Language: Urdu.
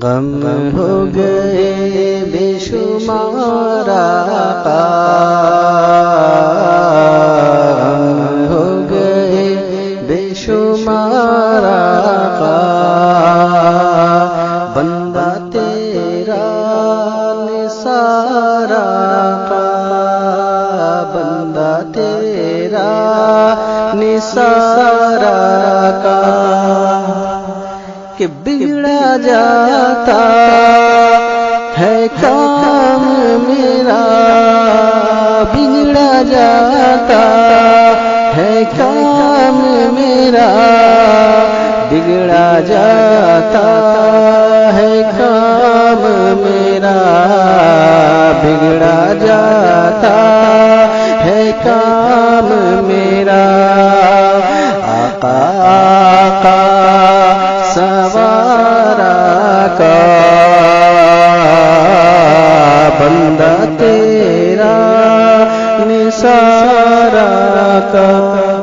غم ہو گئے بے شمار آقا، غم ہو گئے بے شمار آقا، بندہ تیرا نثار آقا، بندہ تیرا نثار آقا، کہ بگڑا جاتا ہے کام میرا، بگڑا جاتا ہے کام میرا، بگڑا جاتا ہے کام میرا، بگڑا جاتا ہے کام میرا، آقا آقا سوار آقا، بندہ تیرا نثار آقا۔